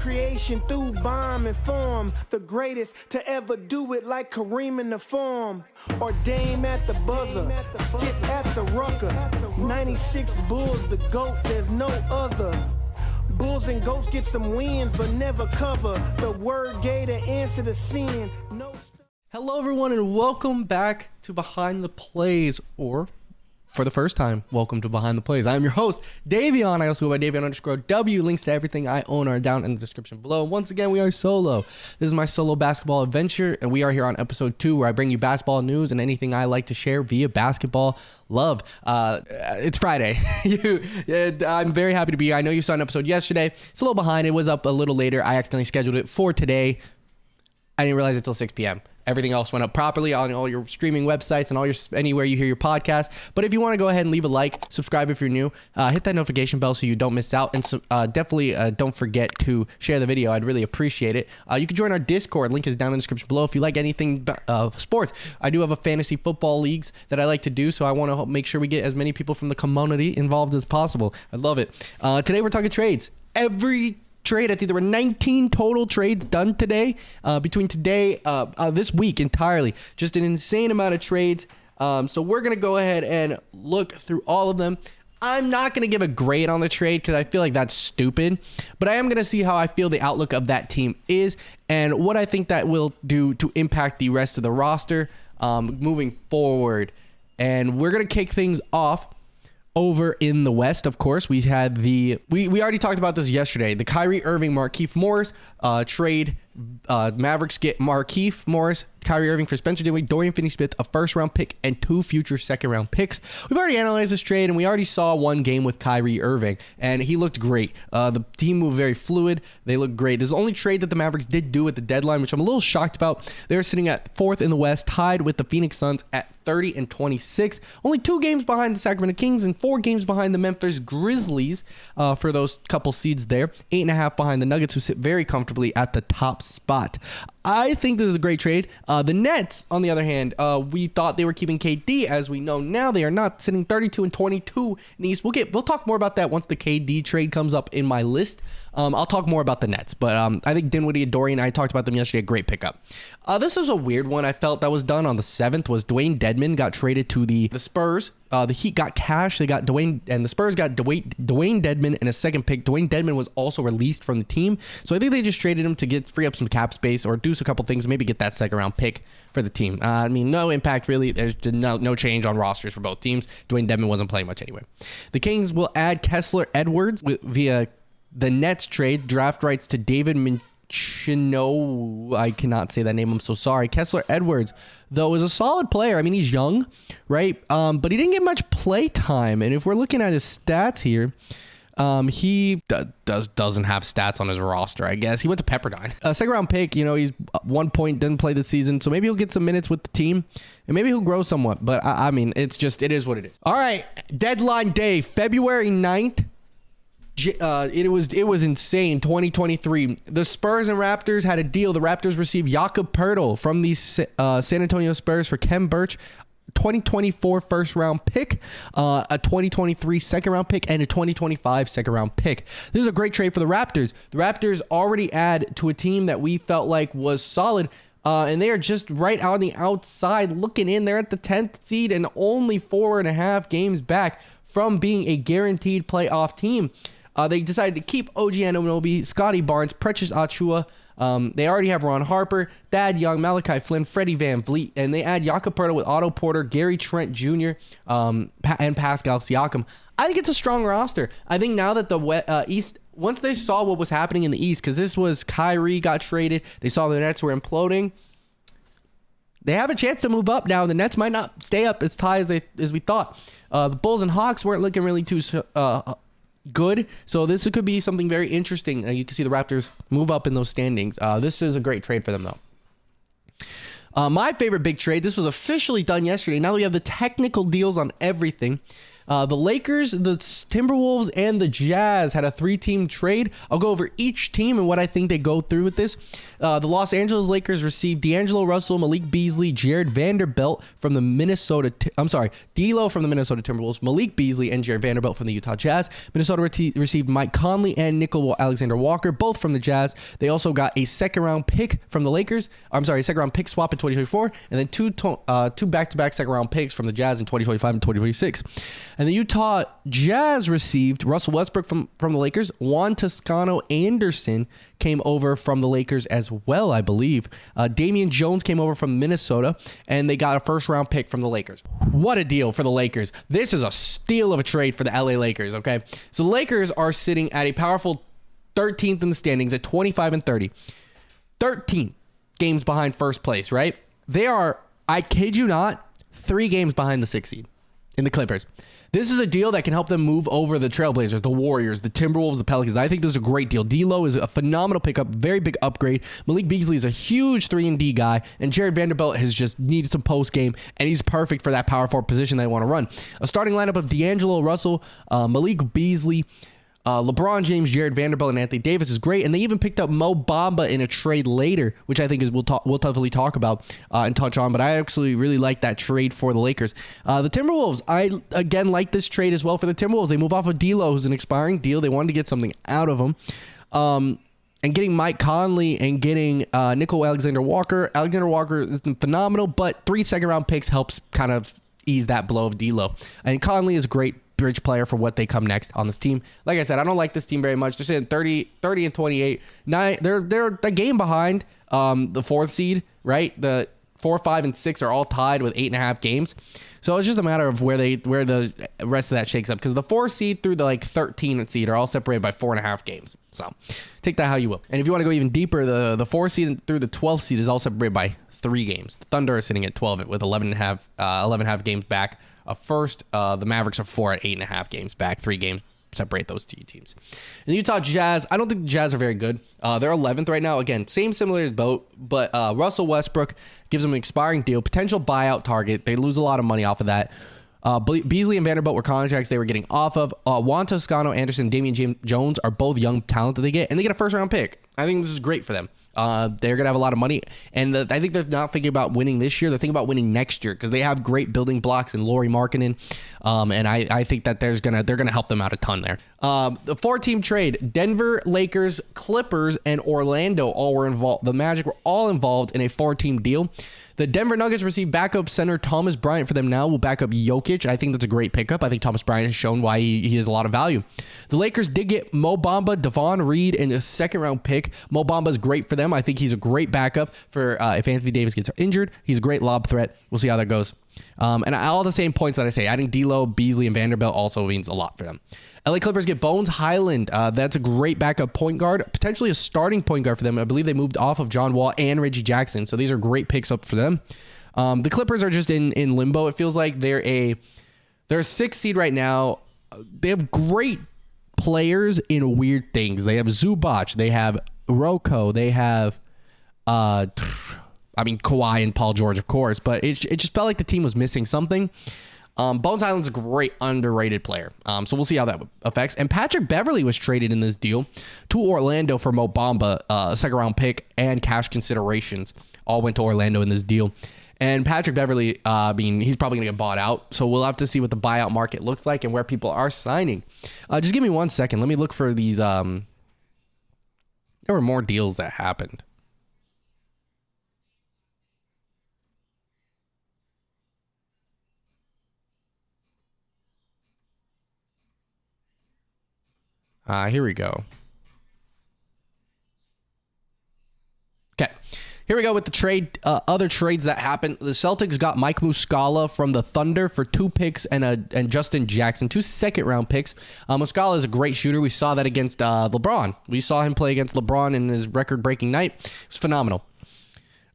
creation through bomb and form. The greatest to ever do it like Kareem in the form. Or Dame at the buzzer, Skip at the rucker. 96 Bulls, the GOAT, there's no other. Bulls and Goats get some wins, but never cover. The word gave the answer to sin. Hello, everyone, and welcome back to Behind the Plays, or for the first time, welcome to Behind the Plays. I'm your host, Davion. I also go by Davion_W. Links to everything I own are down in the description below. And once again, we are solo. This is my solo basketball adventure, and we are here on episode 2, where I bring you basketball news and anything I like to share via basketball love. It's Friday. I'm very happy to be here. I know you saw an episode yesterday. It's a little behind. It was up a little later. I accidentally scheduled it for today. I didn't realize it till 6 p.m. Everything else went up properly on all your streaming websites and all your anywhere you hear your podcast. But if you want to go ahead and leave a like, subscribe if you're new, hit that notification bell so you don't miss out, and definitely don't forget to share the video. I'd really appreciate it. You can join our Discord. Link is down in the description below. If you like anything sports, I do have a fantasy football leagues that I like to do, so I want to make sure we get as many people from the community involved as possible. I love it. Today we're talking trades. Every trade, I think there were 19 total trades done today, between today, this week entirely. Just an insane amount of trades. So we're going to go ahead and look through all of them. I'm not going to give a grade on the trade because I feel like that's stupid, but I am going to see how I feel the outlook of that team is and what I think that will do to impact the rest of the roster moving forward. And we're going to kick things off over in the West. Of course, we had we already talked about this yesterday. The Kyrie Irving, Markieff Morris trade. Mavericks get Markieff Morris, Kyrie Irving for Spencer Dinwiddie, Dorian Finney-Smith, a first-round pick, and 2 future second-round picks. We've already analyzed this trade, and we already saw one game with Kyrie Irving, and he looked great. The team moved very fluid. They looked great. This is the only trade that the Mavericks did do at the deadline, which I'm a little shocked about. They're sitting at 4th in the West, tied with the Phoenix Suns at 30-26. Only 2 games behind the Sacramento Kings and 4 games behind the Memphis Grizzlies for those couple seeds there. 8.5 behind the Nuggets, who sit very comfortably at the top spot. I think this is a great trade. The Nets, on the other hand, we thought they were keeping KD. As we know now, they are not, sitting 32-22 in the East. We'll talk more about that once the KD trade comes up in my list. I'll talk more about the Nets, but I think Dinwiddie and Dorian, I talked about them yesterday, a great pickup. This is a weird one I felt that was done on the 7th, was Dwayne Dedmon got traded to the Spurs. The Heat got cash. They got Dwayne, and the Spurs got Dwayne Dedmon and a second pick. Dwayne Dedmon was also released from the team, so I think they just traded him to free up some cap space or do a couple things, maybe get that second round pick for the team. I mean, no impact really. There's no change on rosters for both teams. Dwayne Dedmon wasn't playing much anyway. The Kings will add Kessler Edwards via the Nets trade, draft rights to David Minchino. I cannot say that name. I'm so sorry. Kessler Edwards, though, is a solid player. I mean, he's young, right? But he didn't get much play time. And if we're looking at his stats here, he doesn't have stats on his roster, I guess. He went to Pepperdine. A second round pick, he's 1 point, didn't play this season. So maybe he'll get some minutes with the team and maybe he'll grow somewhat. But I mean, it is what it is. All right. Deadline day, February 9th. It was insane. 2023. The Spurs and Raptors had a deal. The Raptors received Jakob Poeltl from the San Antonio Spurs for Khem Birch, 2024 first round pick, a 2023 second round pick, and a 2025 second round pick. This is a great trade for the Raptors. The Raptors already add to a team that we felt like was solid. And they are just right on the outside looking in. They're at the 10th seed and only 4.5 games back from being a guaranteed playoff team. They decided to keep OG Anunoby, Scotty Barnes, Precious Achiuwa. They already have Ron Harper, Thad Young, Malachi Flynn, Freddie Van Vliet, and they add Jakob Poeltl with Otto Porter, Gary Trent Jr., and Pascal Siakam. I think it's a strong roster. I think now that the East, once they saw what was happening in the East, because this was Kyrie got traded, they saw the Nets were imploding. They have a chance to move up now. The Nets might not stay up as high as we thought. The Bulls and Hawks weren't looking really too good, so this could be something very interesting. You can see the Raptors move up in those standings. This is a great trade for them, though. My favorite big trade, this was officially done yesterday. Now that we have the technical deals on everything, The Lakers, the Timberwolves, and the Jazz had a 3-team trade. I'll go over each team and what I think they go through with this. The Los Angeles Lakers received D'Angelo Russell, Malik Beasley, Jared Vanderbilt from the D'Lo from the Minnesota Timberwolves, Malik Beasley, and Jared Vanderbilt from the Utah Jazz. Minnesota received Mike Conley and Nickel Alexander-Walker, both from the Jazz. They also got a second-round pick from the Lakers. A second-round pick swap in 2024, and then two back-to-back second-round picks from the Jazz in 2025 and 2026. And the Utah Jazz received Russell Westbrook from the Lakers. Juan Toscano Anderson came over from the Lakers as well, I believe. Damian Jones came over from Minnesota, and they got a first-round pick from the Lakers. What a deal for the Lakers. This is a steal of a trade for the LA Lakers, okay? So the Lakers are sitting at a powerful 13th in the standings at 25 and 30. 13 games behind first place, right? They are, I kid you not, 3 games behind the 6th seed in the Clippers. This is a deal that can help them move over the Trailblazers, the Warriors, the Timberwolves, the Pelicans. I think this is a great deal. D'Lo is a phenomenal pickup, very big upgrade. Malik Beasley is a huge 3-and-D guy, and Jared Vanderbilt has just needed some post game, and he's perfect for that power forward position they want to run. A starting lineup of D'Angelo Russell, Malik Beasley, LeBron James, Jared Vanderbilt, and Anthony Davis is great, and they even picked up Mo Bamba in a trade later, which I think is we'll definitely talk about and touch on. But I actually really like that trade for the Lakers. The Timberwolves, I again like this trade as well for the Timberwolves. They move off of D'Lo, who's an expiring deal. They wanted to get something out of him, and getting Mike Conley and getting Nickel Alexander-Walker. Alexander-Walker is phenomenal, but 3 second-round picks helps kind of ease that blow of D'Lo. And Conley is great bridge player for what they come next on this team. Like I said, I don't like this team very much. They're sitting 30 and 28. They're a game behind the 4th seed, right? The 4, 5, and 6 are all tied with 8.5 games. So it's just a matter of where the rest of that shakes up, because the 4th seed through the 13th seed are all separated by 4.5 games. So take that how you will. And if you want to go even deeper, the 4th seed through the 12th seed is all separated by 3 games. The Thunder are sitting at 12 with 11.5 games back. First, the Mavericks are 4 at 8.5 games back. 3 games separate those 2 teams. And the Utah Jazz, I don't think the Jazz are very good. They're 11th right now. Again, similar boat, but Russell Westbrook gives them an expiring deal, potential buyout target. They lose a lot of money off of that. Beasley and Vanderbilt were contracts they were getting off of. Juan Toscano Anderson and Damian Jones are both young talent that they get, and they get a first-round pick. I think this is great for them. They're going to have a lot of money, and I think they're not thinking about winning this year. They're thinking about winning next year, because they have great building blocks in Lauri Markkanen, and I think that they're going to help them out a ton there. The 4-team trade, Denver, Lakers, Clippers, and Orlando all were involved. The Magic were all involved in a 4-team deal. The Denver Nuggets received backup center Thomas Bryant for them now. Will back up Jokic. I think that's a great pickup. I think Thomas Bryant has shown why he has a lot of value. The Lakers did get Mo Bamba, Devon Reed, and a 2nd-round pick. Mo Bamba is great for them. I think he's a great backup for if Anthony Davis gets injured. He's a great lob threat. We'll see how that goes. And all the same points that I say. Adding D'Lo, Beasley, and Vanderbilt also means a lot for them. LA Clippers get Bones Highland. That's a great backup point guard, potentially a starting point guard for them. I believe they moved off of John Wall and Reggie Jackson, so these are great picks up for them. The Clippers are just in limbo. It feels like they're a 6th seed right now. They have great players in weird things. They have Zubac, they have Rocco, they have Kawhi and Paul George, of course, but it just felt like the team was missing something. Bones Highland's a great underrated player. So we'll see how that affects. And Patrick Beverley was traded in this deal to Orlando for Mo Bamba, a 2nd-round pick and cash considerations. All went to Orlando in this deal. And Patrick Beverley, he's probably going to get bought out. So we'll have to see what the buyout market looks like and where people are signing. Just give me 1 second. Let me look for these. There were more deals that happened. Here we go. Okay. Here we go with the trade. Other trades that happened. The Celtics got Mike Muscala from the Thunder for 2 picks and Justin Jackson, 2 second-round picks. Muscala is a great shooter. We saw that against LeBron. We saw him play against LeBron in his record-breaking night. It was phenomenal.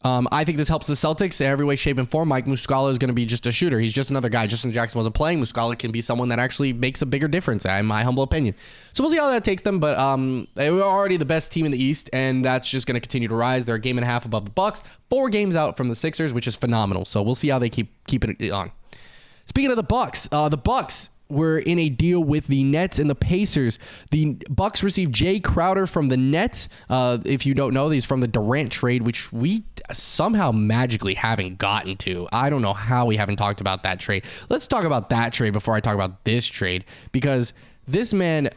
I think this helps the Celtics in every way, shape, and form. Mike Muscala is going to be just a shooter. He's just another guy. Justin Jackson wasn't playing. Muscala can be someone that actually makes a bigger difference, in my humble opinion. So we'll see how that takes them. But they were already the best team in the East, and that's just going to continue to rise. They're a game and a half above the Bucks, 4 games out from the Sixers, which is phenomenal. So we'll see how they keep it on. Speaking of the Bucks, were in a deal with the Nets and the Pacers. The Bucks received Jay Crowder from the Nets. If you don't know, he's from the Durant trade, which we somehow magically haven't gotten to. I don't know how we haven't talked about that trade. Let's talk about that trade before I talk about this trade, because this man,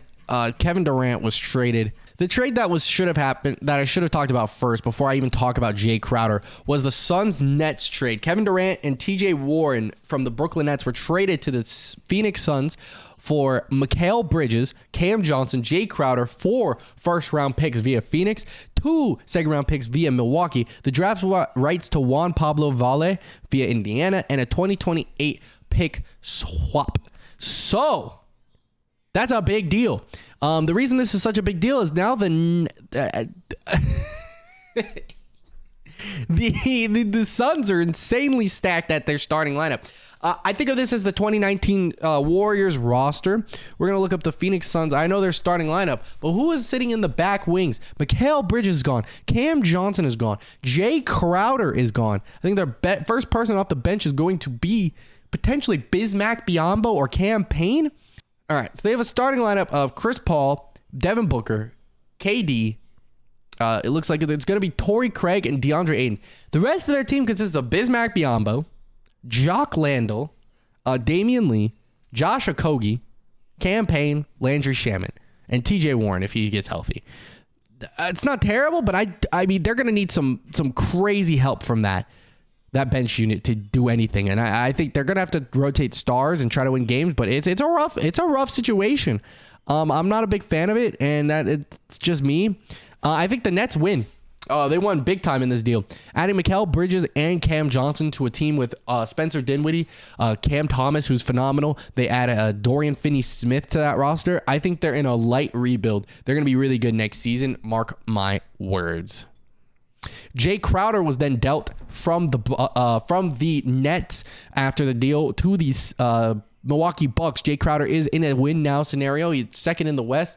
Kevin Durant, was traded. The trade that should have happened, that I should have talked about first before I even talk about Jay Crowder, was the Suns-Nets trade. Kevin Durant and TJ Warren from the Brooklyn Nets were traded to the Phoenix Suns for Mikal Bridges, Cam Johnson, Jay Crowder, 4 first-round picks via Phoenix, 2 second-round picks via Milwaukee, the draft rights to Juan Pablo Valle via Indiana, and a 2028 pick swap. So, that's a big deal. The reason this is such a big deal is now the Suns are insanely stacked at their starting lineup. I think of this as the 2019 Warriors roster. We're going to look up the Phoenix Suns. I know their starting lineup, but who is sitting in the back wings? Mikal Bridges is gone. Cam Johnson is gone. Jay Crowder is gone. I think their first person off the bench is going to be potentially Bismack Biyombo or Cam Payne. All right, so they have a starting lineup of Chris Paul, Devin Booker, KD. It looks like it's going to be Torrey Craig and DeAndre Ayton. The rest of their team consists of Bismack Biyombo, Jock Landale, Damian Lee, Josh Okogie, Cam Payne, Landry Shamet, and TJ Warren if he gets healthy. It's not terrible, but I mean they're going to need some crazy help from that bench unit to do anything. And I think they're going to have to rotate stars and try to win games, but it's a rough situation. I'm not a big fan of it, and that it's just me. I think the Nets win. They won big time in this deal. Adding Mikal Bridges and Cam Johnson to a team with Spencer Dinwiddie, Cam Thomas, who's phenomenal. They add Dorian Finney-Smith to that roster. I think they're in a light rebuild. They're going to be really good next season. Mark my words. Jay Crowder was then dealt from the Nets after the deal to the Milwaukee Bucks. Jay Crowder is in a win now scenario. He's second in the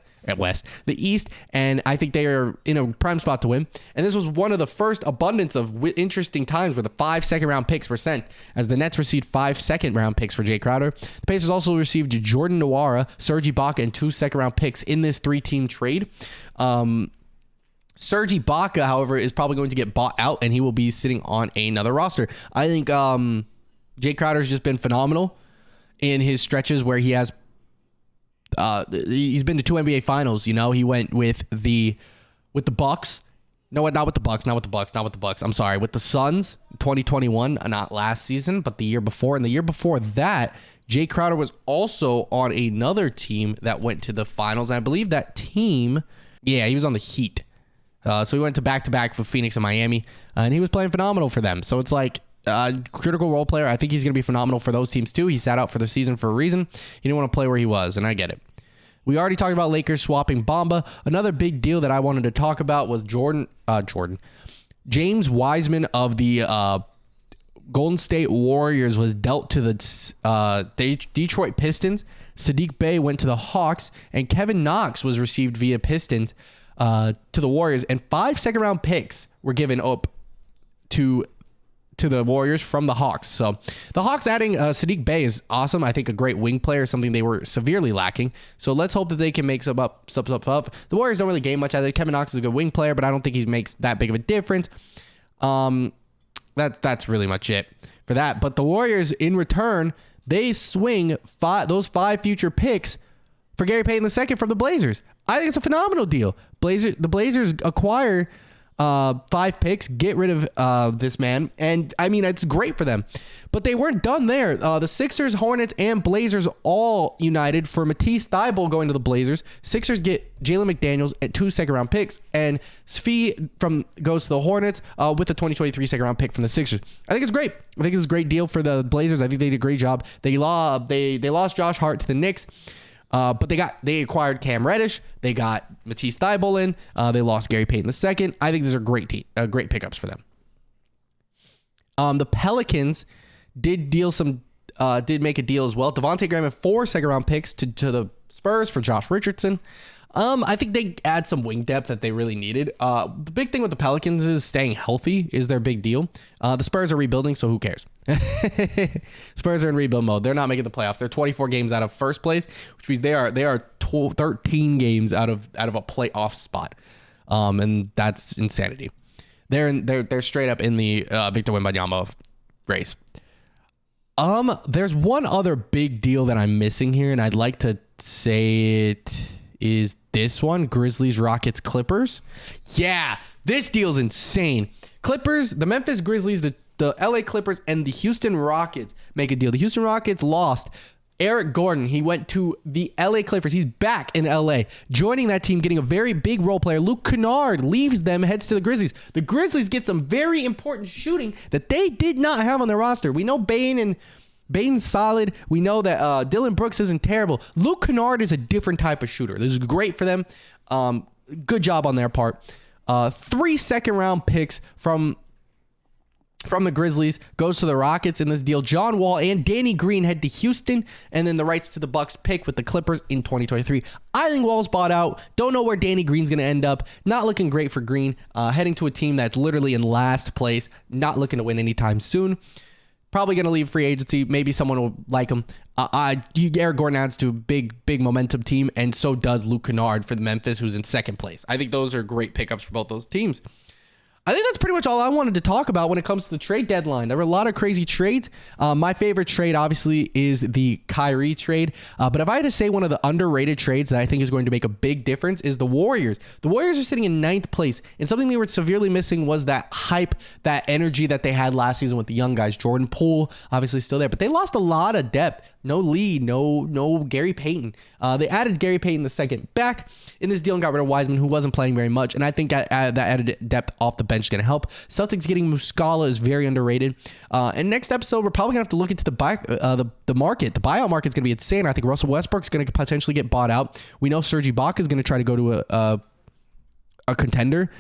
East, and I think they are in a prime spot to win. And this was one of the first abundance of interesting times where the 5 second-round picks were sent, as the Nets received 5 second-round picks for Jay Crowder. The Pacers also received Jordan Nwora, Serge Ibaka, and 2 second-round picks in this 3-team trade. Serge Ibaka, however, is probably going to get bought out, and he will be sitting on another roster. I think Jay Crowder's just been phenomenal in his stretches where he has he's been to 2 NBA finals. You know, he went with the Bucks. No, not with the Bucks. I'm sorry, with the Suns, 2021, not last season, but the year before. And the year before that, Jay Crowder was also on another team that went to the finals. And I believe that team, he was on the Heat. So he went to back-to-back with Phoenix and Miami, and he was playing phenomenal for them. So it's like critical role player. I think he's going to be phenomenal for those teams too. He sat out for the season for a reason. He didn't want to play where he was, and I get it. We already talked about Lakers swapping Bamba. Another big deal that I wanted to talk about was James Wiseman of the Golden State Warriors was dealt to the Detroit Pistons. Sadiq Bey went to the Hawks, and Kevin Knox was received via Pistons to the Warriors, and 5 second-round picks were given up to the Warriors from the Hawks. So the Hawks adding Sadiq Bey is awesome. I think a great wing player, something they were severely lacking. So let's hope that they can make some up. The Warriors don't really gain much out of it. Kevin Knox is a good wing player, but I don't think he makes that big of a difference. That's really much it for that. But the Warriors, in return, they swing those 5 future picks for Gary Payton II from the Blazers. I think it's a phenomenal deal. The Blazers acquire 5 picks, get rid of this man, and I mean, it's great for them. But they weren't done there. The Sixers, Hornets, and Blazers all united for Matisse Thybulle going to the Blazers. Sixers get Jalen McDaniels at 2 second-round picks, and Svi goes to the Hornets with a 2023 second-round pick from the Sixers. I think it's great. I think it's a great deal for the Blazers. I think they did a great job. They lost Josh Hart to the Knicks. But they acquired Cam Reddish. They got Matisse Thybulle in. They lost Gary Payton II. I think these are great pickups for them. The Pelicans did make a deal as well. Devontae Graham and 4 second-round picks to the Spurs for Josh Richardson. I think they add some wing depth that they really needed. The big thing with the Pelicans is staying healthy is their big deal. The Spurs are rebuilding, so who cares? Spurs are in rebuild mode. They're not making the playoffs. They're 24 games out of first place, which means they are 13 games out of a playoff spot, and that's insanity. They're straight up in the Victor Wembanyama race. There's one other big deal that I'm missing here, and I'd like to say it is this one: Grizzlies, Rockets, Clippers. Yeah, this deal's insane. Clippers, the Memphis Grizzlies, the LA Clippers, and the Houston Rockets make a deal. The Houston Rockets lost Eric Gordon. He went to the LA Clippers. He's back in LA, joining that team, getting a very big role player. Luke Kennard leaves them, heads to the Grizzlies. The Grizzlies get some very important shooting that they did not have on their roster. We know Bane's solid. We know that Dylan Brooks isn't terrible. Luke Kennard is a different type of shooter. This is great for them. Good job on their part. 3 second-round picks from the Grizzlies goes to the Rockets in this deal. John Wall and Danny Green head to Houston, and then the rights to the Bucks pick with the Clippers in 2023. I think Wall's bought out. Don't know where Danny Green's going to end up. Not looking great for Green. Heading to a team that's literally in last place. Not looking to win anytime soon. Probably going to leave free agency. Maybe someone will like him. Eric Gordon adds to a big momentum team, and so does Luke Kennard for the Memphis, who's in second place. I think those are great pickups for both those teams. I think that's pretty much all I wanted to talk about when it comes to the trade deadline. There were a lot of crazy trades. My favorite trade, obviously, is the Kyrie trade. But if I had to say one of the underrated trades that I think is going to make a big difference is the Warriors. The Warriors are sitting in 9th place, and something they were severely missing was that hype, that energy that they had last season with the young guys. Jordan Poole, obviously, still there, but they lost a lot of depth. No lead, no Gary Payton. They added Gary Payton the second back in this deal and got rid of Wiseman, who wasn't playing very much. And I think that added depth off the bench is going to help. Celtics getting Muscala is very underrated. And next episode, we're probably going to have to look into the market. The buyout market is going to be insane. I think Russell Westbrook's going to potentially get bought out. We know Serge Ibaka is going to try to go to a contender.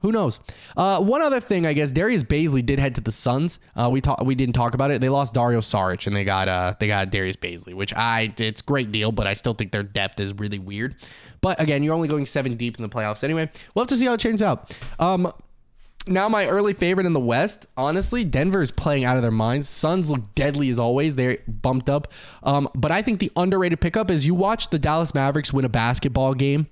Who knows? One other thing, I guess, Darius Bazley did head to the Suns. We didn't talk about it. They lost Dario Saric and they got Darius Bazley, which it's a great deal, but I still think their depth is really weird. But again, you're only going 7 deep in the playoffs anyway. We'll have to see how it turns out. Now my early favorite in the West, honestly, Denver is playing out of their minds. Suns look deadly as always. They're bumped up. But I think the underrated pickup is you watch the Dallas Mavericks win a basketball game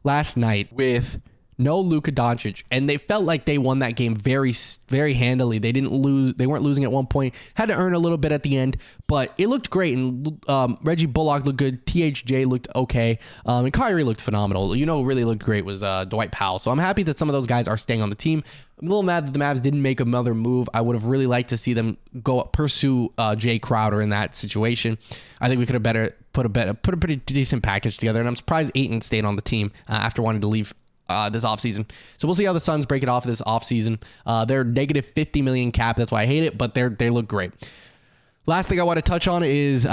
last night with no Luka Doncic, and they felt like they won that game very, very handily. They didn't lose. They weren't losing at one point. Had to earn a little bit at the end, but it looked great. And Reggie Bullock looked good. THJ looked okay, and Kyrie looked phenomenal. You know, who really looked great was Dwight Powell. So I'm happy that some of those guys are staying on the team. I'm a little mad that the Mavs didn't make another move. I would have really liked to see them go pursue Jay Crowder in that situation. I think we could have put a pretty decent package together, and I'm surprised Ayton stayed on the team after wanting to leave this offseason. So we'll see how the Suns break it off this offseason. They're negative 50 million cap. That's why I hate it, but they look great. Last thing I want to touch on is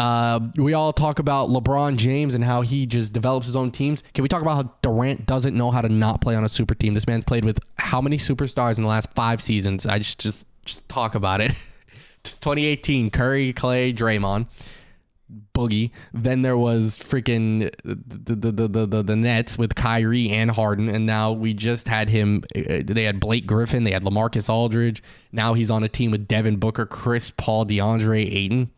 we all talk about LeBron James and how he just develops his own teams. Can we talk about how Durant doesn't know how to not play on a super team? This man's played with how many superstars in the last 5 seasons? I just talk about it. 2018, Curry, Clay, Draymond, Boogie. Then there was freaking the Nets with Kyrie and Harden, and now we just had him. They had Blake Griffin, they had LaMarcus Aldridge. Now he's on a team with Devin Booker, Chris Paul, DeAndre Ayton.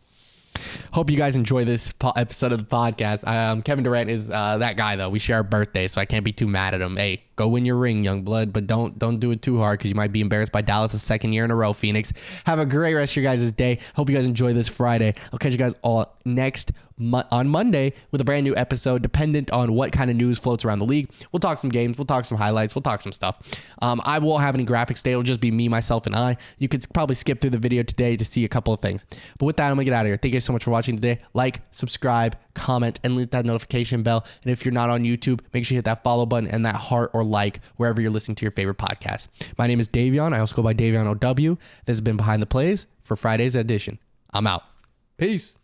Hope you guys enjoy this episode of the podcast. Kevin Durant is that guy, though. We share a birthday, so I can't be too mad at him. Hey, go win your ring, young blood, but don't do it too hard because you might be embarrassed by Dallas a second year in a row, Phoenix. Have a great rest of your guys' day. Hope you guys enjoy this Friday. I'll catch you guys all on Monday with a brand new episode, dependent on what kind of news floats around the league. We'll talk some games. We'll talk some highlights. We'll talk some stuff. I won't have any graphics today. It'll just be me, myself, and I. You could probably skip through the video today to see a couple of things. But with that, I'm going to get out of here. Thank you guys so much for watching today. Like, subscribe, comment, and hit that notification bell. And if you're not on YouTube, make sure you hit that follow button and that heart or like wherever you're listening to your favorite podcast. My name is Davion. I also go by Davion OW. This has been Behind the Plays for Friday's edition. I'm out. Peace.